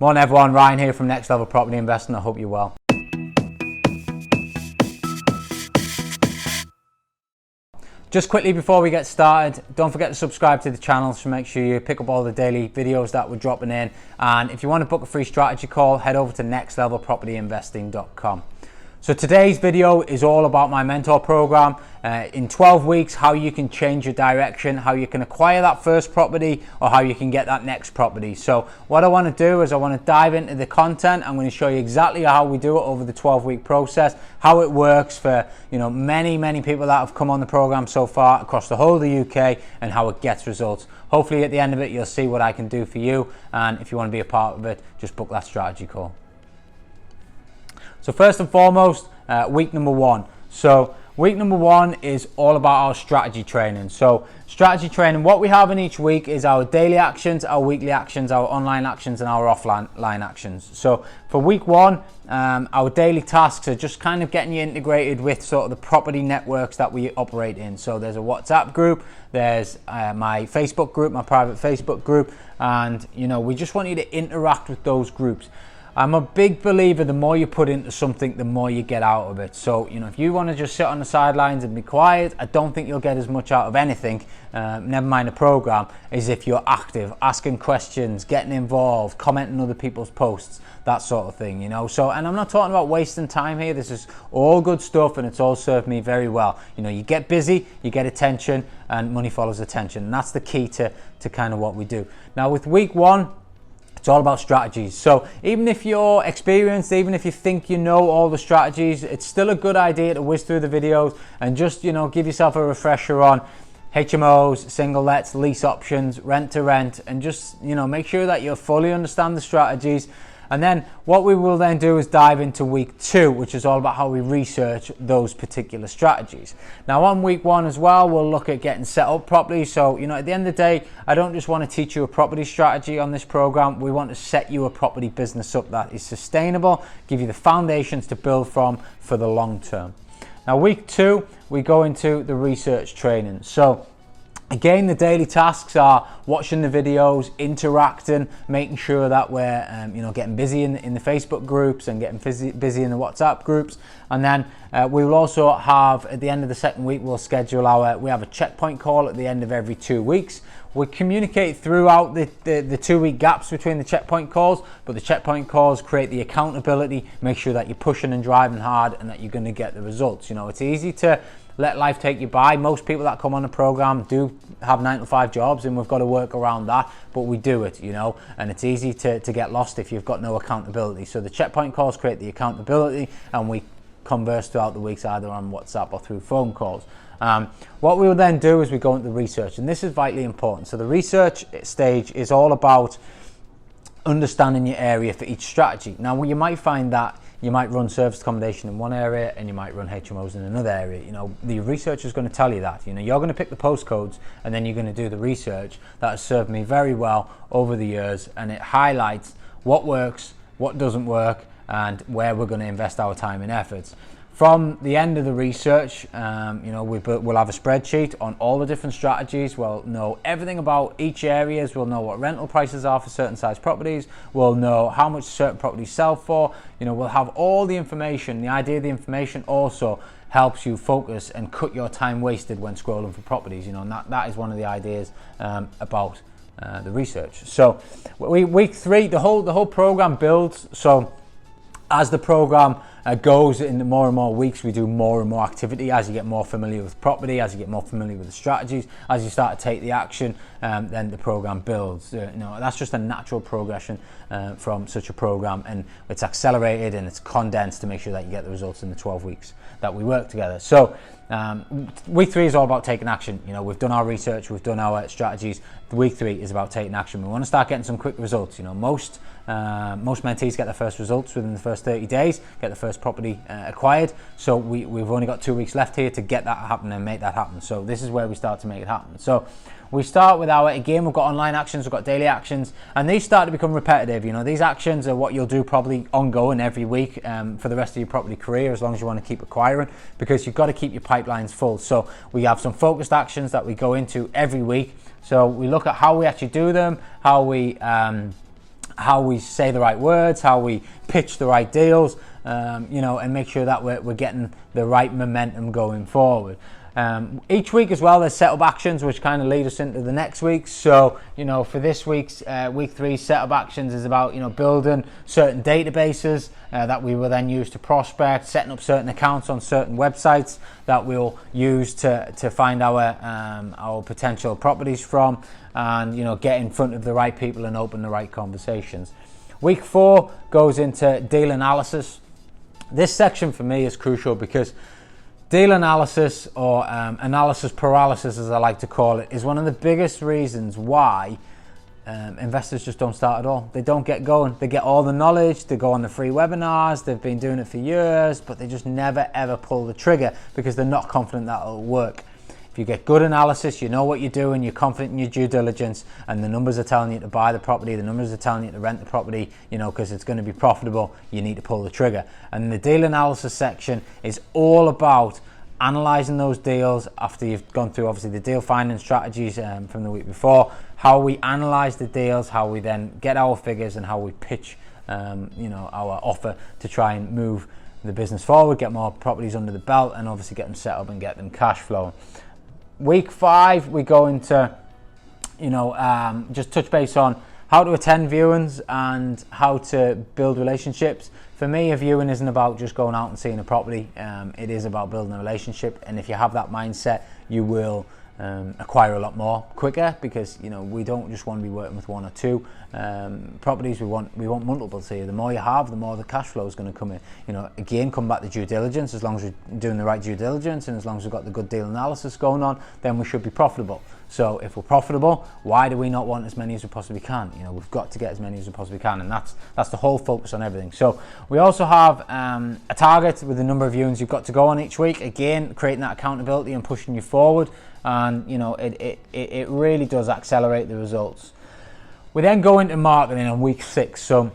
Morning everyone, Ryan here from Next Level Property Investing. I hope you're well. Just quickly before we get started, don't forget to subscribe to the channel to make sure you pick up all the daily videos that we're dropping in. And if you want to book a free strategy call, head over to nextlevelpropertyinvesting.com. So today's video is all about my mentor program. In 12 weeks, how you can change your direction, how you can acquire that first property or how you can get that next property. So what I want to do is I want to dive into the content. I'm going to show you exactly how we do it over the 12-week process, how it works for many people that have come on the program so far across the whole of the UK and how it gets results. Hopefully at the end of it, you'll see what I can do for you. And if you want to be a part of it, just book that strategy call. So first and foremost, week number one. So week number one is all about our strategy training. So strategy training, what we have in each week is our daily actions, our weekly actions, our online actions and our offline actions. So for week one, our daily tasks are just kind of getting you integrated with sort of the property networks that we operate in. So there's a WhatsApp group, there's my Facebook group, my private Facebook group, and we just want you to interact with those groups. I'm a big believer the more you put into something, the more you get out of it. So, if you want to just sit on the sidelines and be quiet, I don't think you'll get as much out of anything, never mind a program, as if you're active, asking questions, getting involved, commenting on other people's posts, that sort of thing, So, and I'm not talking about wasting time here. This is all good stuff and it's all served me very well. You get busy, you get attention, and money follows attention. And that's the key to kind of what we do. Now, with week one, it's all about strategies. So even if you're experienced, even if you think you know all the strategies, it's still a good idea to whiz through the videos and just, give yourself a refresher on HMOs, single lets, lease options, rent to rent, and just, make sure that you fully understand the strategies. And then what we will then do is dive into week two, which is all about how we research those particular strategies. Now on week one as well, we'll look at getting set up properly. So, at the end of the day, I don't just want to teach you a property strategy on this program. We want to set you a property business up that is sustainable, give you the foundations to build from for the long term. Now week two, we go into the research training. So again, the daily tasks are watching the videos, interacting, making sure that we're getting busy in the Facebook groups and getting busy in the WhatsApp groups. And then we will also have, at the end of the second week, we'll schedule we have a checkpoint call at the end of every 2 weeks. We communicate throughout the 2 week gaps between the checkpoint calls, but the checkpoint calls create the accountability, make sure that you're pushing and driving hard and that you're going to get the results. It's easy to let life take you by. Most people that come on the program do have 9-to-5 jobs and we've got to work around that, but we do it, and it's easy to get lost if you've got no accountability. So the checkpoint calls create the accountability and we converse throughout the weeks either on WhatsApp or through phone calls. What we will then do is we go into the research, and this is vitally important. So the research stage is all about understanding your area for each strategy. Now you might find that you might run service accommodation in one area and you might run HMOs in another area. The research is going to tell you that. You're going to pick the postcodes and then you're going to do the research. That has served me very well over the years, and it highlights what works, what doesn't work, and where we're going to invest our time and efforts. From the end of the research, we'll have a spreadsheet on all the different strategies. We'll know everything about each area. We'll know what rental prices are for certain size properties. We'll know how much certain properties sell for. We'll have all the information. The idea of the information also helps you focus and cut your time wasted when scrolling for properties. And that is one of the ideas about the research. So week three, the whole program builds. So as the program goes in the more and more weeks, we do more and more activity. As you get more familiar with property, as you get more familiar with the strategies, as you start to take the action, then the program builds. That's just a natural progression from such a program, and it's accelerated and it's condensed to make sure that you get the results in the 12 weeks that we work together. So week three is all about taking action. We've done our research, we've done our strategies. Week three is about taking action. We want to start getting some quick results. Most mentees get their first results within the first 30 days, get the first property acquired. So we've only got 2 weeks left here to get that happen and make that happen. So this is where we start to make it happen. So we start with we've got online actions, we've got daily actions, and these start to become repetitive. These actions are what you'll do probably ongoing every week for the rest of your property career, as long as you want to keep acquiring, because you've got to keep your pipelines full. So we have some focused actions that we go into every week. So we look at how we actually do them, how we how we say the right words, how we pitch the right deals, and make sure that we're getting the right momentum going forward. Each week as well, there's setup actions which kind of lead us into the next week. So, for this week's week 3 setup actions is about, building certain databases that we will then use to prospect, setting up certain accounts on certain websites that we'll use to find our potential properties from, and, get in front of the right people and open the right conversations. Week 4 goes into deal analysis. This section for me is crucial because deal analysis, or analysis paralysis as I like to call it, is one of the biggest reasons why investors just don't start at all. They don't get going. They get all the knowledge, they go on the free webinars, they've been doing it for years, but they just never ever pull the trigger because they're not confident that it'll work. If you get good analysis, you know what you're doing, you're confident in your due diligence, and the numbers are telling you to buy the property, the numbers are telling you to rent the property, because it's going to be profitable, you need to pull the trigger. And the deal analysis section is all about analyzing those deals after you've gone through obviously the deal finding strategies from the week before, how we analyze the deals, how we then get our figures, and how we pitch our offer to try and move the business forward, get more properties under the belt, and obviously get them set up and get them cash flowing. Week 5 we go into just touch base on how to attend viewings and how to build relationships. For me, a viewing isn't about just going out and seeing a property. It is about building a relationship, and if you have that mindset, you will acquire a lot more quicker, because we don't just want to be working with 1 or 2 properties. We want multiples here. The more you have, the more the cash flow is going to come in. Again, come back to due diligence. As long as we're doing the right due diligence, and as long as we've got the good deal analysis going on, then we should be profitable. So if we're profitable, why do we not want as many as we possibly can? We've got to get as many as we possibly can, and that's the whole focus on everything. So we also have a target with the number of viewings you've got to go on each week. Again, creating that accountability and pushing you forward, and it really does accelerate the results. We then go into marketing on week 6. So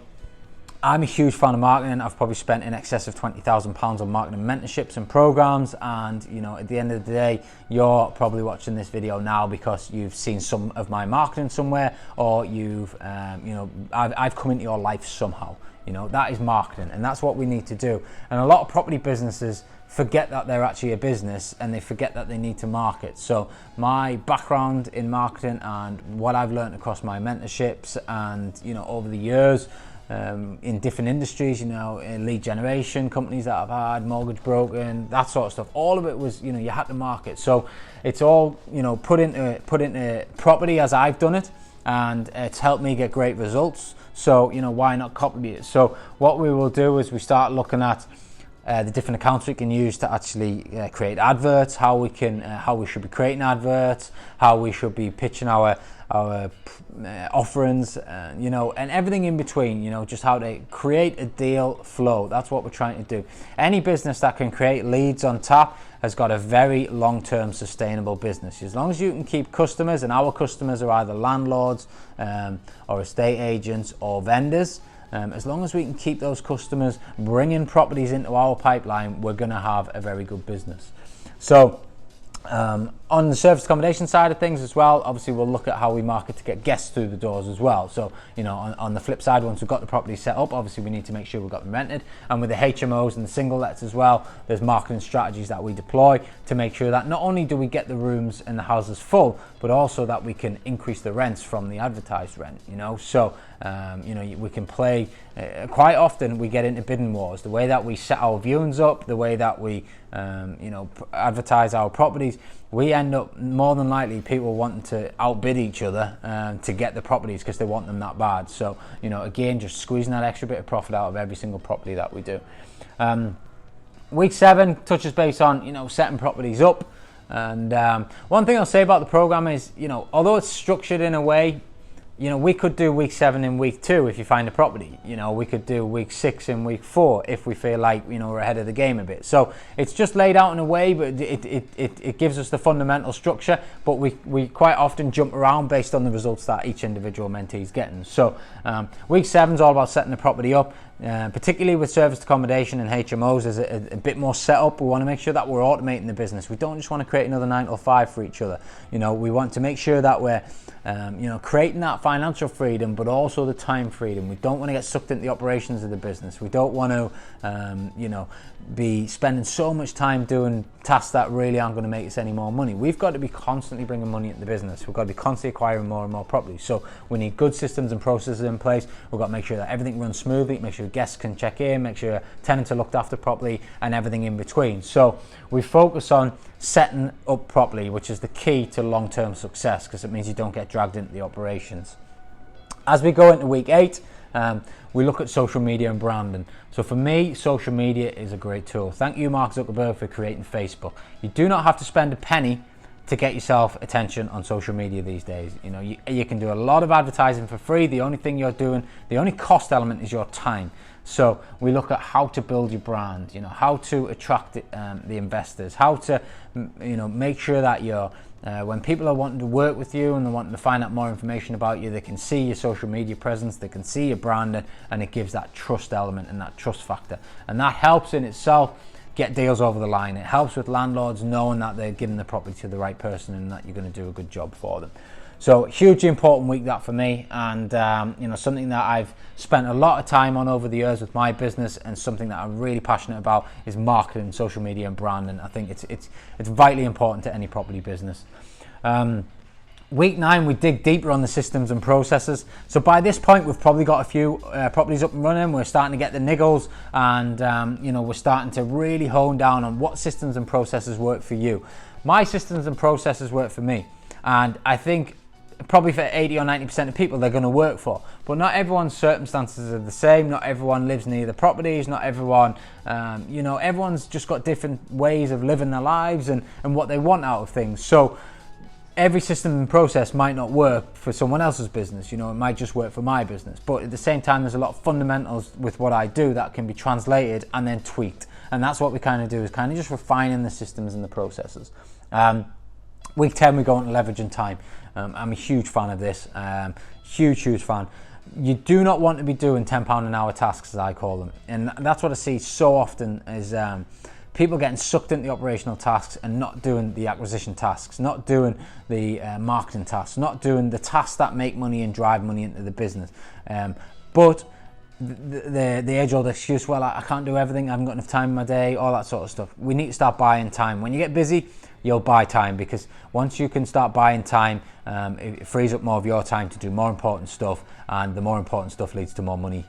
I'm a huge fan of marketing. I've probably spent in excess of £20,000 on marketing mentorships and programs, and at the end of the day, you're probably watching this video now because you've seen some of my marketing somewhere, or you've I've come into your life somehow. That is marketing, and that's what we need to do. And a lot of property businesses forget that they're actually a business, and they forget that they need to market. So my background in marketing and what I've learned across my mentorships and over the years in different industries, in lead generation companies that I've had, mortgage broking, that sort of stuff, all of it was you had to market. So it's all put into property as I've done it, and it's helped me get great results. So why not copy it? So what we will do is we start looking at the different accounts we can use to actually create adverts, how we should be creating adverts, how we should be pitching our offerings, and everything in between, just how to create a deal flow. That's what we're trying to do. Any business that can create leads on tap has got a very long-term sustainable business. As long as you can keep customers, and our customers are either landlords or estate agents or vendors, as long as we can keep those customers bringing properties into our pipeline, we're going to have a very good business. So on the service accommodation side of things as well, obviously we'll look at how we market to get guests through the doors as well. So on the flip side, once we've got the property set up, obviously we need to make sure we've got them rented. And with the HMOs and the single lets as well, there's marketing strategies that we deploy to make sure that not only do we get the rooms and the houses full, but also that we can increase the rents from the advertised rent. So we can play. Quite often we get into bidding wars. The way that we set our viewings up, the way that we advertise our properties, we end up more than likely people wanting to outbid each other to get the properties because they want them that bad. So again, just squeezing that extra bit of profit out of every single property that we do. Week 7 touches base on setting properties up. And one thing I'll say about the program is although it's structured in a way, we could do week 7 in week 2 if you find a property. We could do week 6 in week 4 if we feel like we're ahead of the game a bit. So it's just laid out in a way, but it gives us the fundamental structure. But we quite often jump around based on the results that each individual mentee is getting. So week 7 is all about setting the property up. particularly with serviced accommodation and HMOs, there's a bit more setup. We want to make sure that we're automating the business. We don't just want to create another 9 to 5 for each other. We want to make sure that we're creating that financial freedom, but also the time freedom. We don't want to get sucked into the operations of the business. We don't want to be spending so much time doing tasks that really aren't going to make us any more money. We've got to be constantly bringing money into the business. We've got to be constantly acquiring more and more properties. So we need good systems and processes in place. We've got to make sure that everything runs smoothly, make sure guests can check in, make sure tenants are looked after properly, and everything in between. So we focus on setting up properly, which is the key to long-term success, because it means you don't get dragged into the operations. As we go into week 8, we look at social media and branding. So for me, social media is a great tool. Thank you, Mark Zuckerberg, for creating Facebook. You do not have to spend a penny to get yourself attention on social media these days. You can do a lot of advertising for free. The only thing you're doing, the only cost element is your time. So we look at how to build your brand, how to attract the investors, how to make sure that you're when people are wanting to work with you and they're wanting to find out more information about you, they can see your social media presence, they can see your brand, and it gives that trust element and that trust factor. And that helps in itself get deals over the line. It helps with landlords knowing that they're giving the property to the right person and that you're going to do a good job for them. So hugely important week that for me, and something that I've spent a lot of time on over the years with my business, and something that I'm really passionate about is marketing, social media, and branding. I think it's vitally important to any property business. Week 9, we dig deeper on the systems and processes. So by this point, we've probably got a few properties up and running. We're starting to get the niggles, and we're starting to really hone down on what systems and processes work for you. My systems and processes work for me, and I think probably for 80 or 90% of people they're going to work for, but not everyone's circumstances are the same. Not everyone lives near the properties, not everyone everyone's just got different ways of living their lives and what they want out of things. So every system and process might not work for someone else's business. It might just work for my business, but at the same time there's a lot of fundamentals with what I do that can be translated and then tweaked, and that's what we kind of do, is kind of just refining the systems and the processes. Week 10, we go on leveraging time. I'm a huge fan of this, huge fan. You do not want to be doing £10 an hour tasks, as I call them, and that's what I see so often is people getting sucked into the operational tasks and not doing the acquisition tasks, not doing the marketing tasks, not doing the tasks that make money and drive money into the business. But the age-old excuse, well, I can't do everything, I haven't got enough time in my day, all that sort of stuff. We need to start buying time. When you get busy, you'll buy time, because once you can start buying time, it frees up more of your time to do more important stuff, and the more important stuff leads to more money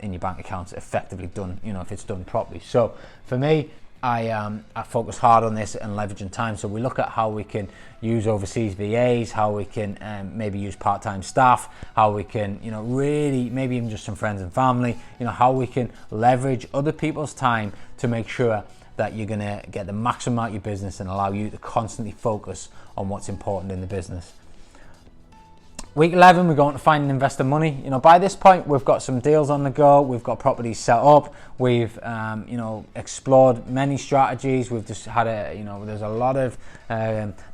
in your bank accounts, effectively done, if it's done properly. So for me, I focus hard on this and leveraging time. So we look at how we can use overseas VAs, how we can maybe use part-time staff, how we can, really maybe even just some friends and family, how we can leverage other people's time to make sure that you're going to get the maximum out of your business and allow you to constantly focus on what's important in the business. Week 11, we're going to find and invest the money. By this point, we've got some deals on the go. We've got properties set up. We've, explored many strategies. We've just had there's a lot of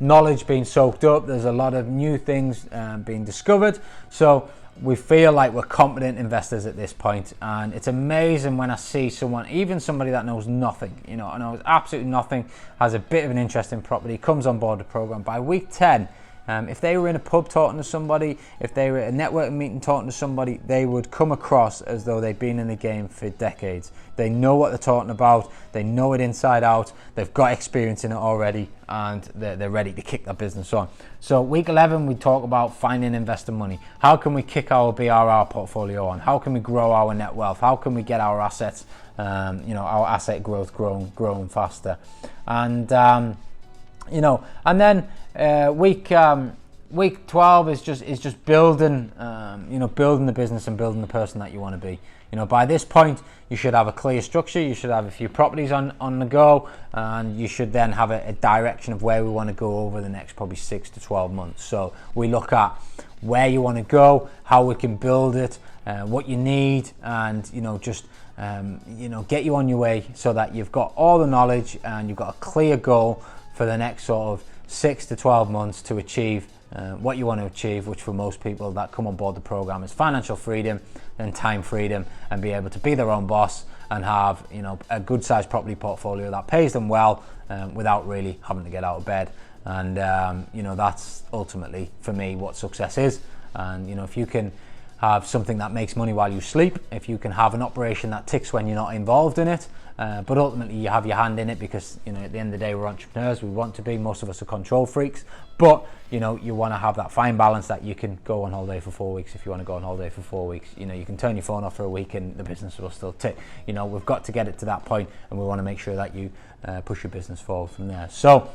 knowledge being soaked up. There's a lot of new things being discovered. So we feel like we're competent investors at this point, and it's amazing when I see someone, even somebody that knows nothing, knows absolutely nothing, has a bit of an interest in property, comes on board the program. By week 10, if they were in a pub talking to somebody, if they were at a networking meeting talking to somebody, they would come across as though they've been in the game for decades. They know what they're talking about, they know it inside out, they've got experience in it already, and they're ready to kick that business on. So week 11, we talk about finding investor money. How can we kick our BRR portfolio on? How can we grow our net wealth? How can we get our assets, our asset growth growing faster? And and then week 12 is just building, building the business and building the person that you want to be. By this point, you should have a clear structure. You should have a few properties on the go, and you should then have a direction of where we want to go over the next probably 6 to 12 months. So we look at where you want to go, how we can build it, what you need, and get you on your way so that you've got all the knowledge and you've got a clear goal for the next sort of 6 to 12 months to achieve what you want to achieve, which for most people that come on board the program is financial freedom and time freedom, and be able to be their own boss and have, you know, a good sized property portfolio that pays them well without really having to get out of bed. And you know, that's ultimately for me what success is. And you know, if you can have something that makes money while you sleep, if you can have an operation that ticks when you're not involved in it, but ultimately you have your hand in it, because you know, at the end of the day, we're entrepreneurs, we want to be, most of us are control freaks, but you know, you want to have that fine balance that you can go on holiday for 4 weeks if you want to go on holiday for 4 weeks. You know, you can turn your phone off for a week and the business will still tick. You know, we've got to get it to that point, and we want to make sure that you push your business forward from there. So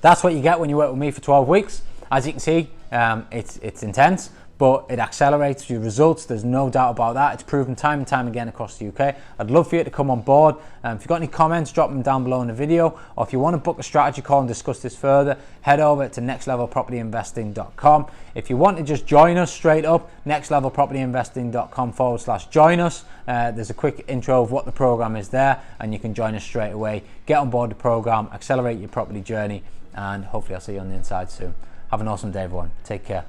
that's what you get when you work with me for 12 weeks. As you can see, it's intense, but it accelerates your results. There's no doubt about that. It's proven time and time again across the UK. I'd love for you to come on board. If you've got any comments, drop them down below in the video. Or if you want to book a strategy call and discuss this further, head over to nextlevelpropertyinvesting.com. If you want to just join us straight up, nextlevelpropertyinvesting.com/join us. There's a quick intro of what the program is there, and you can join us straight away. Get on board the program, accelerate your property journey, and hopefully I'll see you on the inside soon. Have an awesome day, everyone. Take care.